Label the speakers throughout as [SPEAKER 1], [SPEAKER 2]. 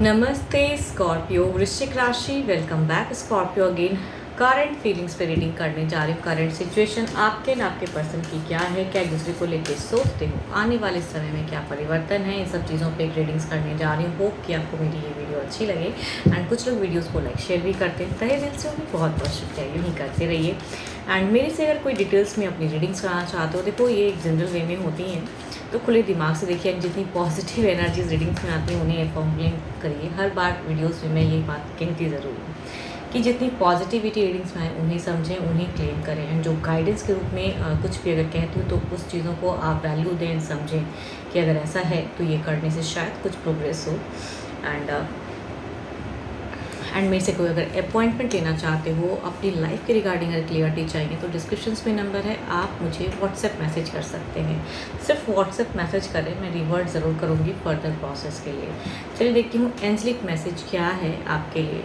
[SPEAKER 1] नमस्ते स्कॉर्पियो वृश्चिक राशि। Welcome back Scorpio again. Current feelings पे रीडिंग करने जा रही हूँ। करंट सिचुएशन आपके ना आपके पर्सन की क्या है, क्या एक दूसरे को लेके सोचते हो, आने वाले समय में क्या परिवर्तन है, इन सब चीज़ों पे एक रीडिंग्स करने जा रही हूँ। होप कि आपको मेरी ये वीडियो अच्छी लगे एंड कुछ लोग वीडियोज़ को लाइक शेयर भी करते हैं। तहे दिल से उन्हें बहुत बहुत शुक्रिया, यूँ ही करते रहिए। एंड मेरे से अगर कोई डिटेल्स में अपनी रीडिंग्स कराना चाहते हो, देखो ये एक जनरल वे में होती हैं, तो खुले दिमाग से देखिए। जितनी पॉजिटिव एनर्जीज रीडिंग्स में आती हैं उन्हें फॉर्मुलेट करिए। हर बार वीडियोस में मैं ये बात कहती ज़रूर हूँ कि जितनी पॉजिटिविटी रीडिंग्स में आए उन्हें समझें, उन्हें क्लेम करें। एंड जो गाइडेंस के रूप में कुछ भी अगर कहती हूँ तो उस चीज़ों को आप वैल्यू दें एंड समझें कि अगर ऐसा है तो ये करने से शायद कुछ प्रोग्रेस हो। एंड मेरे से कोई अगर अपॉइंटमेंट लेना चाहते हो, अपनी लाइफ के रिगार्डिंग अगर क्लियरिटी चाहिए तो डिस्क्रिप्शन में नंबर है, आप मुझे व्हाट्सएप मैसेज कर सकते हैं। सिर्फ व्हाट्सएप मैसेज करें, मैं रिवर्ट ज़रूर करूँगी फर्दर प्रोसेस के लिए। चलिए देखती हूँ एंजलिक मैसेज क्या है आपके लिए।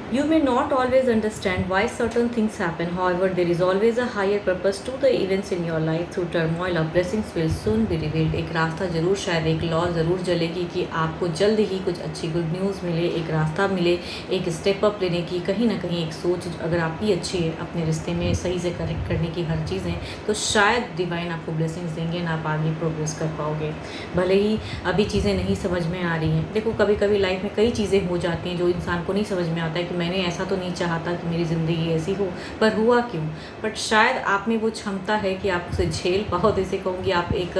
[SPEAKER 1] You may not always understand why certain things happen. However, there is always a higher purpose to the events in your life. Through turmoil, our blessings will soon be revealed. एक रास्ता ज़रूर, शायद एक law ज़रूर जलेगी कि आपको जल्द ही कुछ अच्छी गुड न्यूज़ मिले, एक रास्ता मिले, एक स्टेप अप लेने की, कहीं ना कहीं एक सोच अगर आपकी अच्छी है अपने रिश्ते में सही से करेक्ट करने की हर चीज़ें, तो शायद डिवाइन आपको ब्लेसिंग्स देंगे ना, आप आगे प्रोग्रेस कर पाओगे। भले ही अभी चीज़ें नहीं समझ में आ रही हैं। देखो कभी कभी लाइफ में कई चीज़ें हो जाती हैं जो इंसान को नहीं समझ में आता है कि मैंने ऐसा तो नहीं चाहता कि मेरी ज़िंदगी ऐसी हो, पर हुआ क्यों। बट शायद आप में वो क्षमता है कि आप उसे झेल पाओ। तो इसे कहूँगी आप एक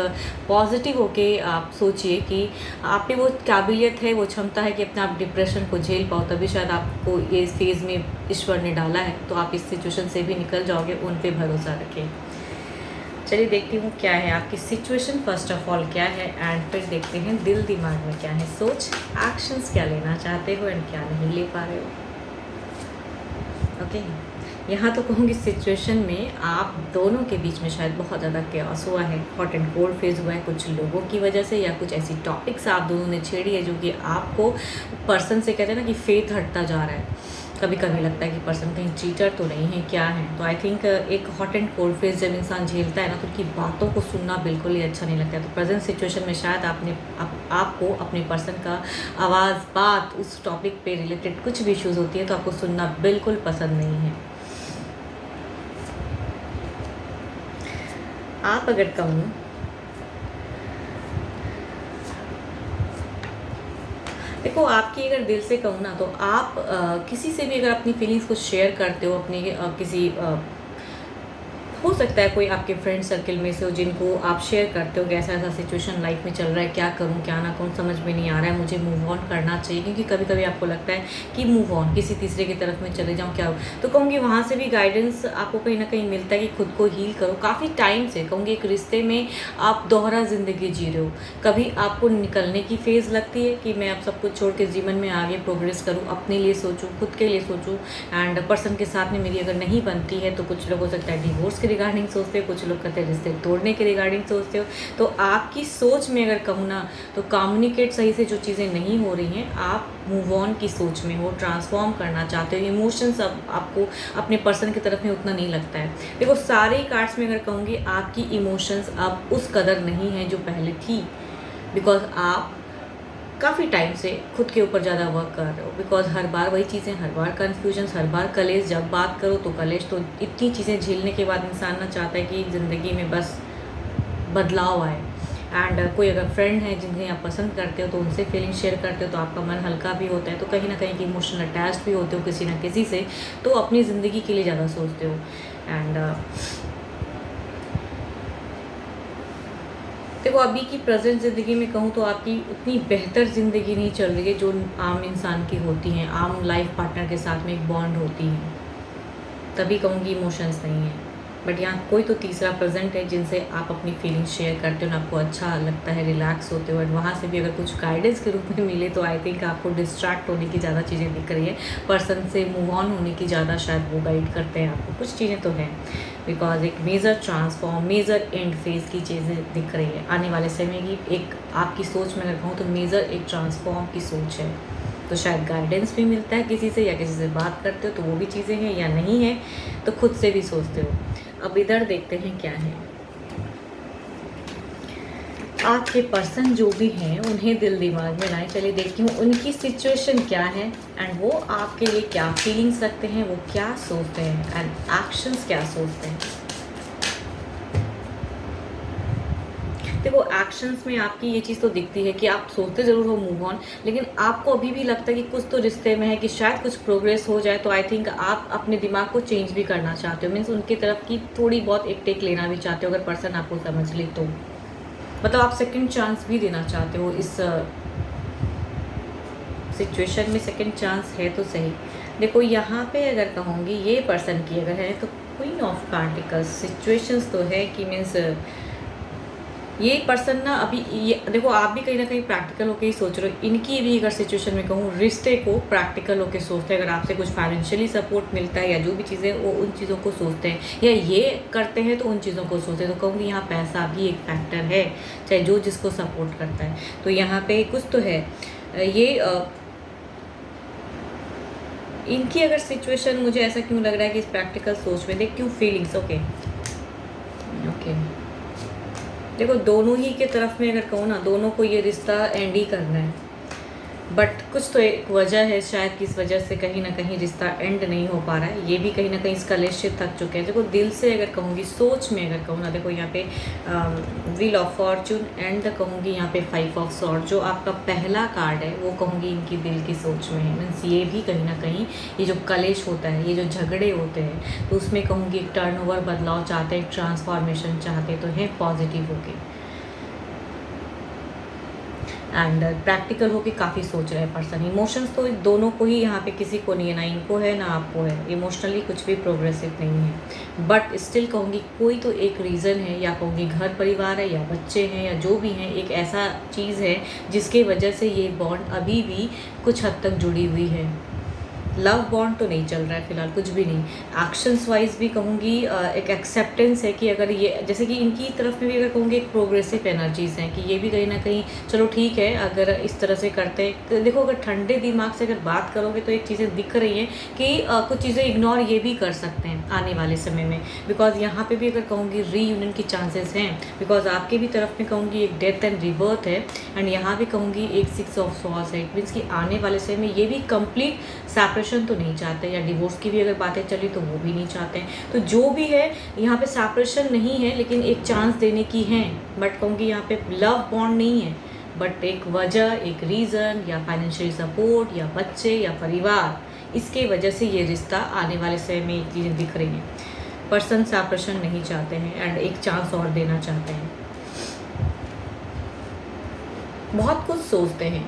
[SPEAKER 1] पॉजिटिव होके आप सोचिए कि आप में वो काबिलियत है, वो क्षमता है कि अपने आप डिप्रेशन को झेल पाओ। तभी शायद आपको ये फेज़ में ईश्वर ने डाला है, तो आप इस सिचुएशन से भी निकल जाओगे। उन पर भरोसा रखें। चलिए देखती हूँ क्या है आपकी सिचुएशन, फर्स्ट ऑफ ऑल क्या है, एंड फिर देखते हैं दिल दिमाग में क्या है, सोच एक्शंस क्या लेना चाहते हो एंड क्या नहीं ले पा रहे हो। ओके यहाँ तो कहूँगी सिचुएशन में आप दोनों के बीच में शायद बहुत ज़्यादा केओस हुआ है, हॉट एंड कोल्ड फेज हुआ है कुछ लोगों की वजह से, या कुछ ऐसी टॉपिक्स आप दोनों ने छेड़ी है जो कि आपको पर्सन से कहते हैं ना कि फेथ हटता जा रहा है। कभी कभी लगता है कि पर्सन कहीं चीटर तो नहीं है, क्या है। तो आई थिंक एक हॉट एंड कोल्ड फेज जब इंसान झेलता है ना, तो उनकी बातों को सुनना बिल्कुल ही अच्छा नहीं लगता है। तो प्रेजेंट सिचुएशन में शायद आपको अपने पर्सन का आवाज़, बात, उस टॉपिक पे रिलेटेड कुछ भी इश्यूज़ होती है तो आपको सुनना बिल्कुल पसंद नहीं है। आप अगर कहूँ देखो आपकी अगर दिल से कहूँ ना, तो आप किसी से भी अगर अपनी फीलिंग्स को शेयर करते हो, अपने किसी हो सकता है कोई आपके फ्रेंड सर्कल में से हो जिनको आप शेयर करते हो कि ऐसा ऐसा सिचुएशन लाइफ में चल रहा है, क्या करूं क्या ना करूं, समझ में नहीं आ रहा है, मुझे मूव ऑन करना चाहिए। क्योंकि कभी कभी आपको लगता है कि मूव ऑन, किसी तीसरे की तरफ में चले जाऊं, क्या हो। तो कहूँगी वहाँ से भी गाइडेंस आपको कहीं ना कहीं मिलता है कि खुद को हील करो। काफ़ी टाइम से कहूँगी एक रिश्ते में आप दोहरा ज़िंदगी जी रहे हो। कभी आपको निकलने की फेज़ लगती है कि मैं अब सब कुछ छोड़ के जीवन में आगे प्रोग्रेस करूँ, अपने लिए सोचूँ, खुद के लिए सोचूँ, एंड पर्सन के साथ में मेरी अगर नहीं बनती है तो कुछ लोग हो सकता है डिवोर्स के रिगार्डिंग सोचते हो, कुछ लोग कहते हैं रिश्ते तोड़ने के रिगार्डिंग सोचते हो। तो आपकी सोच में अगर कहूँ ना, तो कम्युनिकेट सही से जो चीज़ें नहीं हो रही हैं, आप मूव ऑन की सोच में हो, ट्रांसफॉर्म करना चाहते हो। इमोशंस अब आपको अपने पर्सन की तरफ में उतना नहीं लगता है। देखो सारे कार्ड्स में अगर कहूँगी आपकी इमोशंस अब उस कदर नहीं है जो पहले थी, बिकॉज आप काफ़ी टाइम से खुद के ऊपर ज़्यादा वर्क कर रहे हो। बिकॉज हर बार वही चीज़ें, हर बार कन्फ्यूजन्स, हर बार कलेश, जब बात करो तो कलेश। तो इतनी चीज़ें झेलने के बाद इंसान ना चाहता है कि ज़िंदगी में बस बदलाव आए। एंड कोई अगर फ्रेंड है जिन्हें आप पसंद करते हो तो उनसे फीलिंग शेयर करते हो तो आपका मन हल्का भी होता है। तो कहीं ना कहीं इमोशनल अटैच्ड भी होते हो किसी न किसी से, तो अपनी ज़िंदगी के लिए ज़्यादा सोचते हो। एंड देखो अभी की प्रेजेंट ज़िंदगी में कहूँ तो आपकी उतनी बेहतर ज़िंदगी नहीं चल रही है जो आम इंसान की होती हैं, आम लाइफ पार्टनर के साथ में एक बॉन्ड होती है, तभी कहूँगी इमोशंस नहीं है। बट यहाँ कोई तो तीसरा प्रेजेंट है जिनसे आप अपनी फीलिंग्स शेयर करते हो ना, आपको अच्छा लगता है, रिलैक्स होते हो। एंड वहाँ से भी अगर कुछ गाइडेंस के रूप में मिले तो आई थिंक आपको डिस्ट्रैक्ट होने की ज़्यादा चीज़ें दिख रही है, पर्सन से मूव ऑन होने की ज़्यादा शायद वो गाइड करते हैं आपको। कुछ चीज़ें तो हैं, बिकॉज एक major transform, major and phase की चीज़ें दिख रही है आने वाले समय की। एक आपकी सोच में अगर कहूँ तो मेजर एक ट्रांसफॉर्म की सोच है। तो शायद गाइडेंस भी मिलता है किसी से, या किसी से बात करते हो तो वो भी चीज़ें हैं, या नहीं है तो खुद से भी सोचते हो। अब इधर देखते हैं क्या है। आपके पर्सन जो भी हैं उन्हें दिल दिमाग में लाएं। चलिए देखती हूँ उनकी सिचुएशन क्या है एंड वो आपके लिए क्या फीलिंग्स रखते हैं, वो क्या सोचते हैं एंड एक्शंस क्या सोचते हैं। देखो एक्शंस में आपकी ये चीज़ तो दिखती है कि आप सोचते ज़रूर हो मूव ऑन, लेकिन आपको अभी भी लगता है कि कुछ तो रिश्ते में है कि शायद कुछ प्रोग्रेस हो जाए। तो आई थिंक आप अपने दिमाग को चेंज भी करना चाहते हो, मीन्स उनकी तरफ की थोड़ी बहुत एक टेक लेना भी चाहते हो अगर पर्सन आपको समझ ले तो। मतलब आप सेकंड चांस भी देना चाहते हो इस सिचुएशन में। सेकंड चांस है तो सही। देखो यहाँ पे अगर कहूँगी ये पर्सन की अगर है तो क्वीन ऑफ पेंटिकल्स सिचुएशंस तो है कि मीन्स ये पर्सन ना अभी ये देखो आप भी कहीं ना कहीं प्रैक्टिकल होकर ही सोच रहे हो। इनकी भी अगर सिचुएशन में कहूँ रिश्ते को प्रैक्टिकल होकर सोचते हैं। अगर आपसे कुछ फाइनेंशियली सपोर्ट मिलता है या जो भी चीज़ें वो उन चीज़ों को सोचते हैं, या ये करते हैं तो उन चीज़ों को सोचते हैं। तो कहूँगी यहाँ पैसा भी एक फैक्टर है, चाहे जो जिसको सपोर्ट करता है। तो यहाँ पे कुछ तो है। ये इनकी अगर सिचुएशन मुझे ऐसा क्यों लग रहा है कि इस प्रैक्टिकल सोच में देख क्यों फीलिंग्स ओके देखो दोनों ही के तरफ में अगर कहूँ ना, दोनों को ये रिश्ता एंड ही करना है, बट कुछ तो एक वजह है शायद किस वजह से कहीं ना कहीं रिश्ता एंड नहीं हो पा रहा है। ये भी कहीं ना कहीं इसका रिलेशनशिप थक चुके हैं। देखो दिल से अगर कहूँगी, सोच में अगर कहूँ ना, देखो यहाँ पे व्हील ऑफ फॉर्चून एंड कहूँगी यहाँ पे 5 ऑफ सॉर्ड, जो आपका पहला कार्ड है वो कहूँगी इनकी दिल की सोच में है। मीन्स ये भी कहीं ना कहीं ये जो कलेश होता है, ये जो झगड़े होते हैं, तो उसमें कहूँगी एक टर्नओवर बदलाव चाहते हैं, ट्रांसफॉर्मेशन चाहते तो हैं पॉजिटिव होके एंड प्रैक्टिकल होके काफ़ी सोच रहे हैं पर्सन। इमोशंस तो दोनों को ही यहाँ पे किसी को नहीं है, ना इनको है ना आपको है। इमोशनली कुछ भी प्रोग्रेसिव नहीं है, बट स्टिल कहूँगी कोई तो एक रीज़न है, या कहूँगी घर परिवार है या बच्चे हैं या जो भी हैं, एक ऐसा चीज़ है जिसके वजह से ये बॉन्ड अभी भी कुछ हद तक जुड़ी हुई है। लव बॉन्ड तो नहीं चल रहा है फिलहाल, कुछ भी नहीं। एक्शंस वाइज भी कहूँगी एक एक्सेप्टेंस है कि अगर ये जैसे कि इनकी तरफ में भी अगर कहूँगी एक प्रोग्रेसिव एनर्जीज हैं कि ये भी कहीं ना कहीं चलो ठीक है अगर इस तरह से करते हैं। तो देखो अगर ठंडे दिमाग से अगर बात करोगे तो एक चीज़ें दिख रही हैं कि कुछ चीज़ें इग्नोर ये भी कर सकते हैं आने वाले समय में, बिकॉज यहाँ पर भी अगर कहूँगी रीयूनियन की चांसेस हैं, बिकॉज आपके भी तरफ में कहूँगी एक डेथ एंड रिबर्थ है एंड यहाँ भी कहूँगी एक 6 ऑफ सॉर्ड्स है। इट मीन्स कि आने वाले समय में ये भी कंप्लीट सेपरेशन तो नहीं चाहते, या डिवोर्स की भी अगर बातें चली तो वो भी नहीं चाहते हैं। तो जो भी है यहाँ पे सेपरेशन नहीं है, लेकिन एक चांस देने की है। बट कहूँगी यहाँ पे लव बॉन्ड नहीं है, बट एक वजह, एक रीज़न, या फाइनेंशियल सपोर्ट, या बच्चे, या परिवार, इसके वजह से ये रिश्ता आने वाले समय में एक चीज़ें दिख रही हैं। पर्सन सेपरेशन नहीं चाहते हैं एंड एक चांस और देना चाहते हैं। बहुत कुछ सोचते हैं,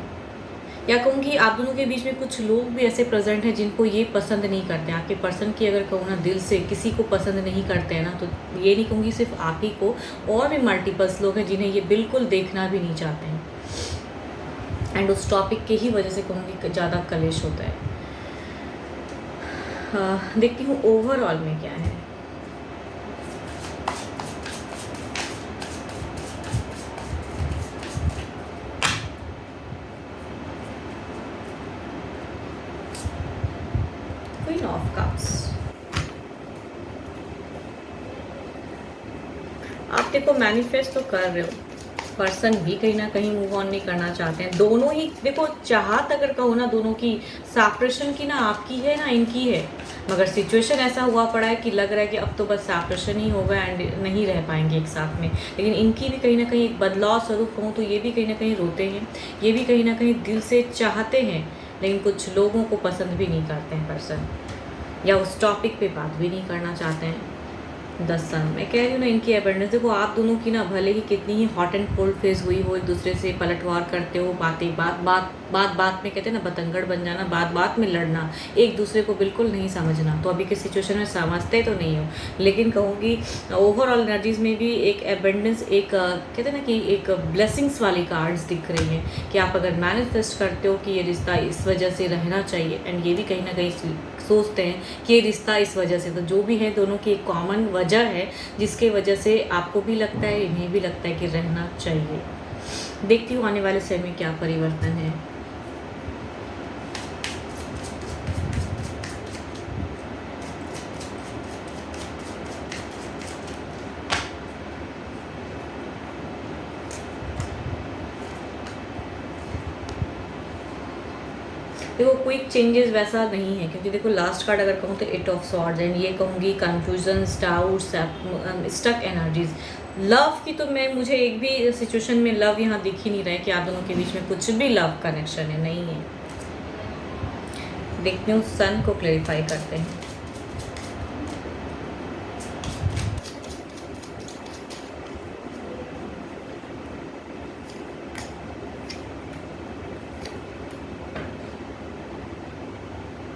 [SPEAKER 1] या कहूँगी आप दोनों के बीच में कुछ लोग भी ऐसे प्रेजेंट हैं जिनको ये पसंद नहीं करते हैं। आपके पर्सन की अगर कहूँ ना दिल से किसी को पसंद नहीं करते हैं ना, तो ये नहीं कहूँगी सिर्फ आप ही को, और भी मल्टीपल्स लोग हैं जिन्हें ये बिल्कुल देखना भी नहीं चाहते हैं एंड उस टॉपिक के ही वजह से कहूँगी ज़्यादा कलेश होता है। देखती हूँ ओवरऑल में क्या है। क्वीन ऑफ कप्स, आप देखो मैनिफेस्ट तो कर रहे हो, पर्सन भी कहीं ना कहीं मूव ऑन नहीं करना चाहते हैं। दोनों ही देखो चाहत अगर कहो ना, दोनों की सेपरेशन की ना आपकी है ना इनकी है, मगर सिचुएशन ऐसा हुआ पड़ा है कि लग रहा है कि अब तो बस सेपरेशन ही होगा एंड नहीं रह पाएंगे एक साथ में। लेकिन इनकी भी कहीं ना कहीं एक बदलाव स्वरूप कहूँ तो ये भी कहीं ना कहीं रोते हैं, ये भी कहीं ना कहीं दिल से चाहते हैं, लेकिन कुछ लोगों को पसंद भी नहीं करते हैं पर्सन, या उस टॉपिक पे बात भी नहीं करना चाहते हैं। 10 साल मैं कह रही हूँ ना इनकी अबंडेंस। देखो आप दोनों की ना भले ही कितनी ही हॉट एंड कोल्ड फेज हुई हो, एक दूसरे से पलटवार करते हो, बातें बात में कहते हैं ना बतंगड़ बन जाना, बात में लड़ना, एक दूसरे को बिल्कुल नहीं समझना, तो अभी के सिचुएशन में समझते तो नहीं हो। लेकिन कहूँगी ओवरऑल एनर्जीज में भी एक अबंडेंस, एक कहते हैं ना कि एक ब्लेसिंग्स वाली कार्ड्स दिख रही हैं कि आप अगर मैनिफेस्ट करते हो कि ये रिश्ता इस वजह से रहना चाहिए, एंड ये भी कहीं ना कहीं सोचते हैं कि ये रिश्ता इस वजह से, तो जो भी है दोनों की एक कॉमन वजह है जिसके वजह से आपको भी लगता है, इन्हें भी लगता है कि रहना चाहिए। देखती हूँ आने वाले समय में क्या परिवर्तन है। देखो क्विक चेंजेस वैसा नहीं है, क्योंकि देखो लास्ट कार्ड अगर कहूँ तो 8 ऑफ सॉर्ड्स, एंड ये कहूँगी confusions, doubts, stuck energies. Love की तो मैं मुझे एक भी सिचुएशन में लव यहाँ दिख ही नहीं रहा है कि आप दोनों के बीच में कुछ भी लव कनेक्शन है, नहीं है। देखते हूँ सन को क्लेरिफाई करते हैं।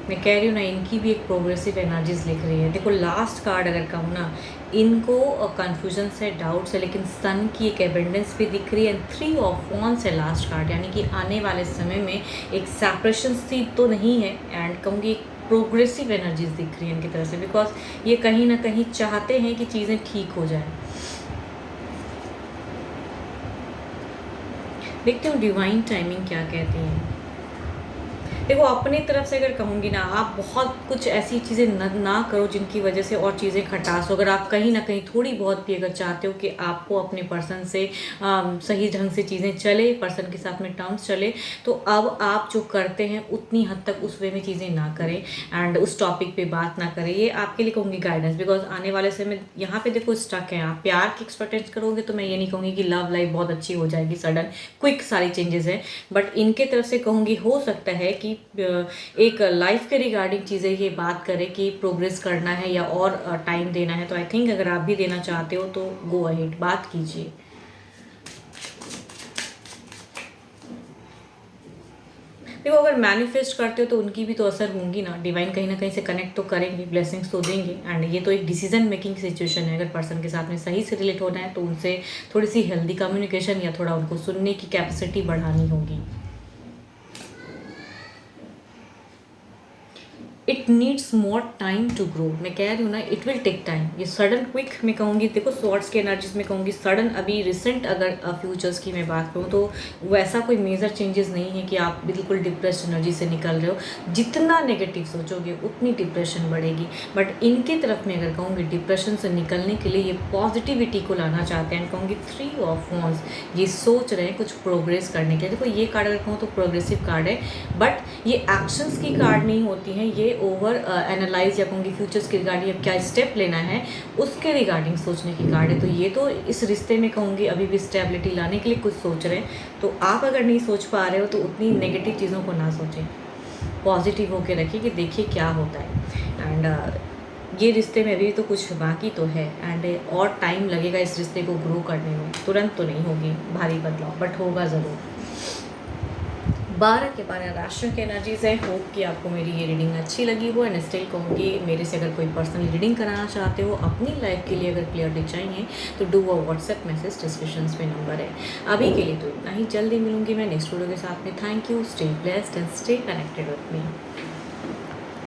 [SPEAKER 1] मैं कह रही हूँ ना, इनकी भी एक प्रोग्रेसिव एनर्जीज लिख रही है। देखो लास्ट कार्ड अगर कहूँ ना, इनको कन्फ्यूजन है, डाउट्स है, लेकिन सन की एक एबेंडेंस भी दिख रही है, एंड 3 ऑफ वॉन्ड्स है लास्ट कार्ड, यानी कि आने वाले समय में एक सेपरेशन सी तो नहीं है, एंड कहूँगी एक प्रोग्रेसिव एनर्जीज दिख रही है इनकी तरफ से, बिकॉज ये कहीं ना कहीं चाहते हैं कि चीज़ें ठीक हो जाए। देखते हूँ डिवाइन टाइमिंग क्या कहती है। देखो अपनी तरफ से अगर कहूँगी ना, आप बहुत कुछ ऐसी चीज़ें ना करो जिनकी वजह से और चीज़ें खटास हो। अगर आप कहीं ना कहीं थोड़ी बहुत भी अगर चाहते हो कि आपको अपने पर्सन से सही ढंग से चीज़ें चले, पर्सन के साथ में टर्म्स चले, तो अब आप जो करते हैं उतनी हद तक उस वे में चीज़ें ना करें, एंड उस टॉपिक पे बात ना करें। ये आपके लिए कहूँगी गाइडेंस, बिकॉज आने वाले समय यहाँ पे देखो स्टक है, आप प्यार की एक्सपेक्टेशन करोगे तो मैं ये नहीं कहूँगी कि लव लाइफ बहुत अच्छी हो जाएगी, सडन क्विक सारी चेंजेस हैं, बट इनके तरफ से कहूँगी हो सकता है कि एक लाइफ के रिगार्डिंग चीज़ें ये बात करें कि प्रोग्रेस करना है या और टाइम देना है। तो आई थिंक अगर आप भी देना चाहते हो तो गो अहेड, बात कीजिए। देखो अगर मैनिफेस्ट करते हो तो उनकी भी तो असर होंगी ना, डिवाइन कहीं ना कहीं से कनेक्ट तो करेंगे, ब्लेसिंग्स तो देंगे, एंड ये तो एक डिसीजन मेकिंग सिचुएशन है। अगर पर्सन के साथ में सही से रिलेट होना है तो उनसे थोड़ी सी हेल्दी कम्युनिकेशन या थोड़ा उनको सुनने की कैपेसिटी बढ़ानी होगी। It needs more time to grow, मैं कह रही हूँ ना, इट विल टेक टाइम। ये सडन क्विक मैं कहूँगी, देखो स्वॉर्ड्स की एनर्जीज में कहूँगी सडन, अभी रिसेंट अगर फ्यूचर्स की मैं बात करूँ तो वैसा कोई मेजर चेंजेस नहीं है कि आप बिल्कुल डिप्रेस्ड एनर्जी से निकल रहे हो। जितना नेगेटिव सोचोगे उतनी डिप्रेशन बढ़ेगी, बट इनकी तरफ में अगर कहूँगी डिप्रेशन से निकलने के लिए ये पॉजिटिविटी को लाना चाहते हैं। कहूँगी 3 ऑफ वॉन्ड्स, ये सोच रहे हैं कुछ प्रोग्रेस करने के लिए। देखो ये कार्ड अगर कहूँ तो प्रोग्रेसिव कार्ड है, बट ये एक्शंस की कार्ड नहीं होती हैं, ये ओवर एनालाइज या कहूँगी फ्यूचर्स के रिगार्डिंग अब क्या स्टेप लेना है उसके रिगार्डिंग सोचने की कार्ड है। तो ये तो इस रिश्ते में कहूँगी अभी भी स्टेबिलिटी लाने के लिए कुछ सोच रहे हैं। तो आप अगर नहीं सोच पा रहे हो तो उतनी नेगेटिव चीज़ों को ना सोचें, पॉजिटिव होकर रखिए कि देखिए क्या होता है। एंड ये रिश्ते में अभी तो कुछ बाकी तो है, एंड और टाइम लगेगा इस रिश्ते को ग्रो करने में, तुरंत तो नहीं होगी भारी बदलाव, बट होगा ज़रूर। 12 के 12 राशियों की एनर्जीज है। होप कि आपको मेरी ये रीडिंग अच्छी लगी हो, एंड स्टिल कहूँगी मेरे से अगर कोई पर्सनल रीडिंग कराना चाहते हो अपनी लाइफ के लिए, अगर क्लियरली चाहिए तो do a WhatsApp message, description में नंबर है। अभी के लिए तो इतना ही, जल्दी मिलूंगी मैं नेक्स्ट वीडियो के साथ में। Thank you, stay blessed and stay connected with me.